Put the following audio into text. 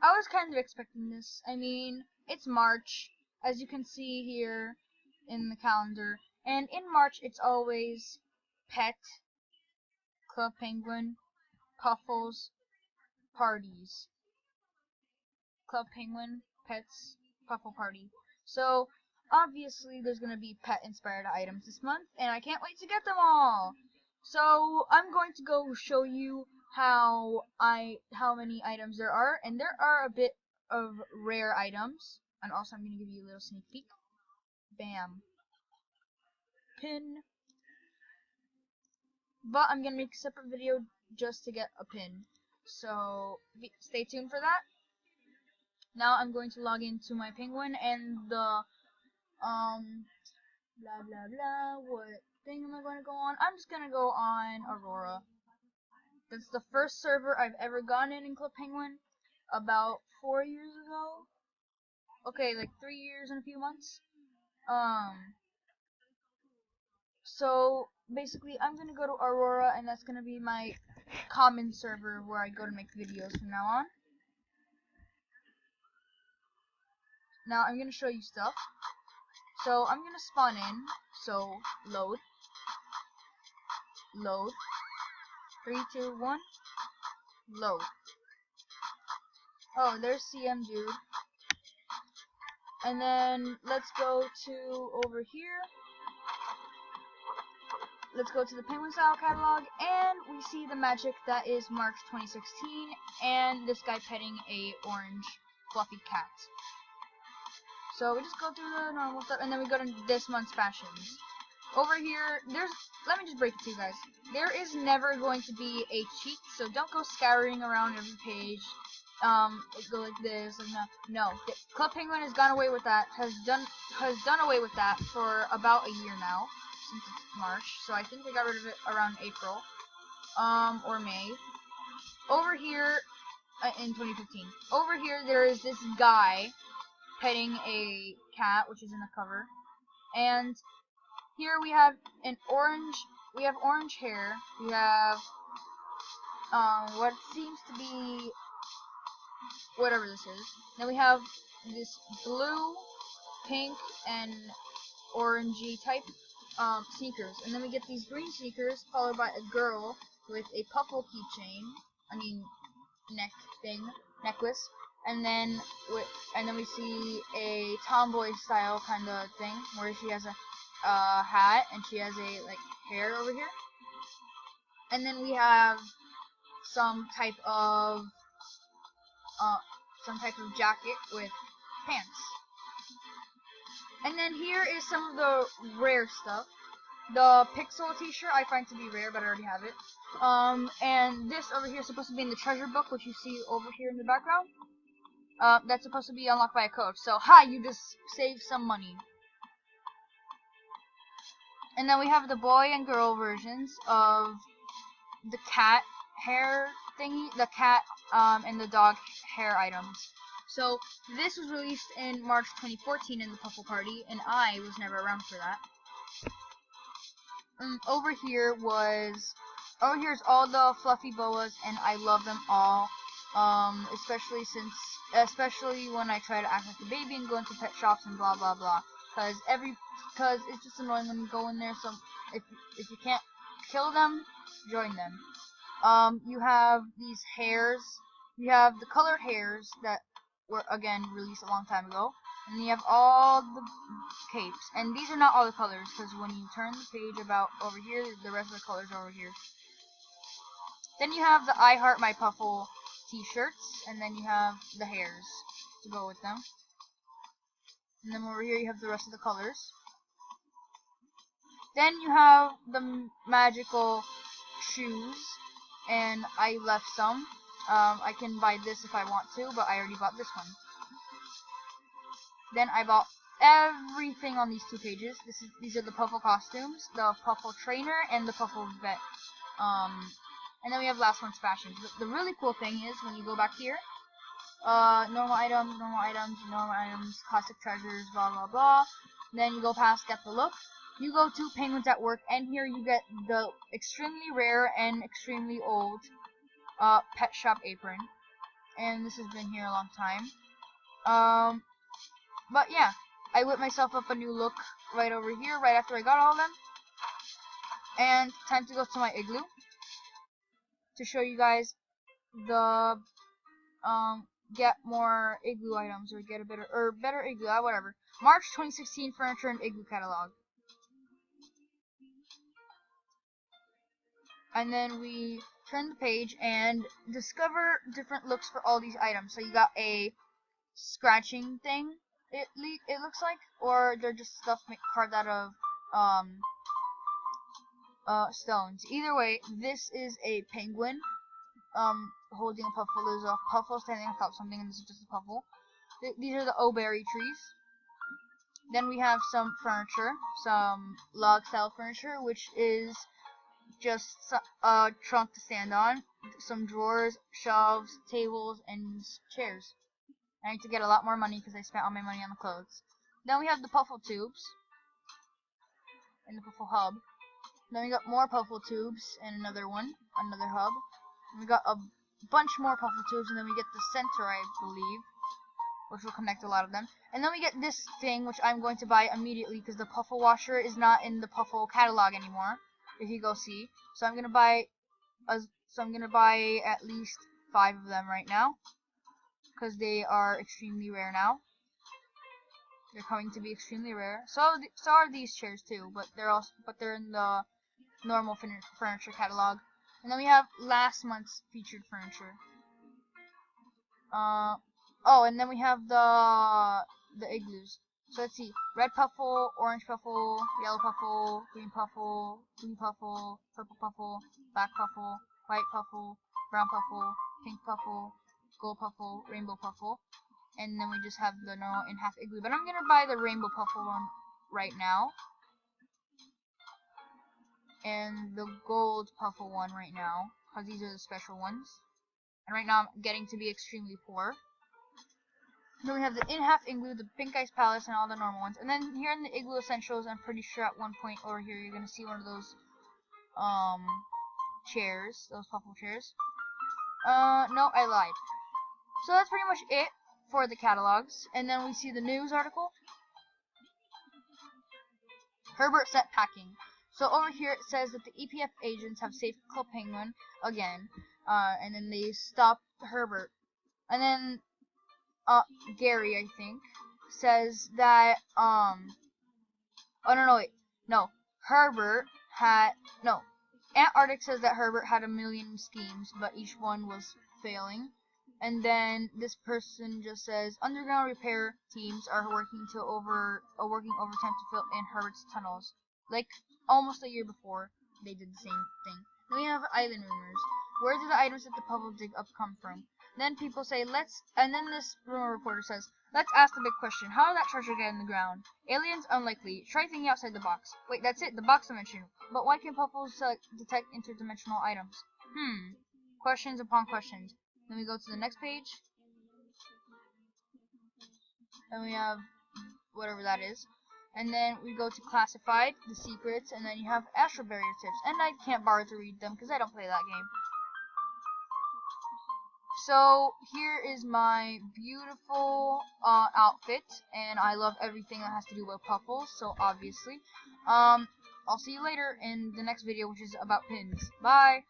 I was kind of expecting this. I mean, it's March, as you can see here in the calendar, and in March it's always Pet, Club Penguin, Puffles, Parties. Club Penguin, Pets, Puffle Party. So, obviously there's going to be pet-inspired items this month, and I can't wait to get them all! So, I'm going to go show you how many items there are, and there are a bit of rare items, and also I'm going to give you a little sneak peek. Bam. Pin. But I'm going to make a separate video just to get a pin. So, stay tuned for that. Now I'm going to log into my penguin and the blah blah blah. What thing am I going to go on? I'm just going to go on Aurora. That's the first server I've ever gone in Club Penguin about 4 years ago. Okay, like 3 years and a few months. So basically I'm going to go to Aurora, and that's going to be my common server where I go to make videos from now on. Now I'm going to show you stuff. So I'm going to spawn in. So load. Load. 3, 2, 1. Load. Oh, there's CM dude. And then let's go to over here. Let's go to the Penguin Style catalog, and we see the magic that is March 2016, and this guy petting a orange fluffy cat. So we just go through the normal stuff, and then we go to this month's fashions. Over here, let me just break it to you guys. There is never going to be a cheat, so don't go scouring around every page. Go like this, like no. Club Penguin has gone away with that, has done away with that for about a year now, since it's March. So I think they got rid of it around April, or May. Over here, in 2015. Over here, there is this guy petting a cat, which is in the cover, and here we have orange hair. We have what seems to be whatever this is. Then we have this blue, pink, and orangey type sneakers, and then we get these green sneakers followed by a girl with a Puffle keychain. I mean necklace. And then we see a tomboy style kind of thing where she has a hat and she has a like hair over here. And then we have some type of jacket with pants. And then here is some of the rare stuff. The Pixel t-shirt I find to be rare, but I already have it. And this over here is supposed to be in the treasure book, which you see over here in the background. That's supposed to be unlocked by a code. So, hi, you just saved some money. And then we have the boy and girl versions of the cat hair thingy, the cat and the dog hair items. So, this was released in March 2014 in the Puffle Party, and I was never around for that. Over here is all the fluffy boas, and I love them all. Especially when I try to act like a baby and go into pet shops and blah blah blah. Cause it's just annoying when you go in there. So if you can't kill them, join them. You have these hairs. You have the colored hairs that were again released a long time ago, and you have all the capes. And these are not all the colors, because when you turn the page about over here, the rest of the colors are over here. Then you have the I Heart My Puffle t-shirts, and then you have the hairs to go with them. And then over here you have the rest of the colors. Then you have the magical shoes, and I left some. I can buy this if I want to, but I already bought this one. Then I bought everything on these two pages. These are the Puffle costumes, the Puffle trainer, and the Puffle vet. And then we have last month's fashions. The really cool thing is when you go back here, normal items, classic treasures, blah blah blah. Then you go past get the look. You go to Penguins at Work, and here you get the extremely rare and extremely old pet shop apron. and this has been here a long time. But yeah, I whipped myself up a new look right over here, right after I got all of them. And time to go to my igloo to show you guys the get more igloo items, or get a better igloo, whatever. March 2016 furniture and igloo catalog. And then we turn the page and discover different looks for all these items. So you got a scratching thing, it looks like, or they're just stuff carved out of stones. Either way, this is a penguin holding a puffle. There's a puffle standing on top of something, and this is just a puffle. These are the berry trees. Then we have some furniture, some log style furniture, which is just a trunk to stand on, some drawers, shelves, tables, and chairs. I need to get a lot more money because I spent all my money on the clothes. Then we have the puffle tubes and the puffle hub. Then we got more puffle tubes and another hub. And we got a bunch more puffle tubes, and then we get the center, I believe, which will connect a lot of them. And then we get this thing, which I'm going to buy immediately because the puffle washer is not in the puffle catalog anymore, if you go see. So I'm gonna buy at least 5 of them right now, because they are extremely rare now. They're coming to be extremely rare. So are these chairs too, but they're in the normal furniture catalog. And then we have last month's featured furniture. And then we have the igloos. So let's see: red puffle, orange puffle, yellow puffle, green puffle, blue puffle, purple puffle, black puffle, white puffle, brown puffle, pink puffle, gold puffle, rainbow puffle, and then we just have the normal in half igloo. But I'm gonna buy the rainbow puffle one right now, and the gold puffle one right now, because these are the special ones. And right now I'm getting to be extremely poor. Then we have the in-half igloo, the pink ice palace, and all the normal ones. And then here in the igloo essentials, I'm pretty sure at one point over here you're gonna see one of those chairs, those puffle chairs. No, I lied. So that's pretty much it for the catalogs. And then we see the news article. Herbert set packing. So over here it says that the EPF agents have saved Club Penguin again, and then they stopped Herbert. And then Gary, I think, says that Antarctic says that Herbert had 1 million schemes, but each one was failing. And then this person just says underground repair teams are working overtime to fill in Herbert's tunnels. Like almost a year before, they did the same thing. Then we have island rumors. Where did the items that the public dig up come from? Then people say, and then this rumor reporter says, let's ask the big question. How did that treasure get in the ground? Aliens? Unlikely. Try thinking outside the box. Wait, that's it, the box dimension. But why can puffles detect interdimensional items? Questions upon questions. Then we go to the next page. Then we have whatever that is. And then we go to classified, the secrets, and then you have astral barrier tips. And I can't bother to read them because I don't play that game. So here is my beautiful outfit, and I love everything that has to do with puffles, so obviously. I'll see you later in the next video, which is about pins. Bye!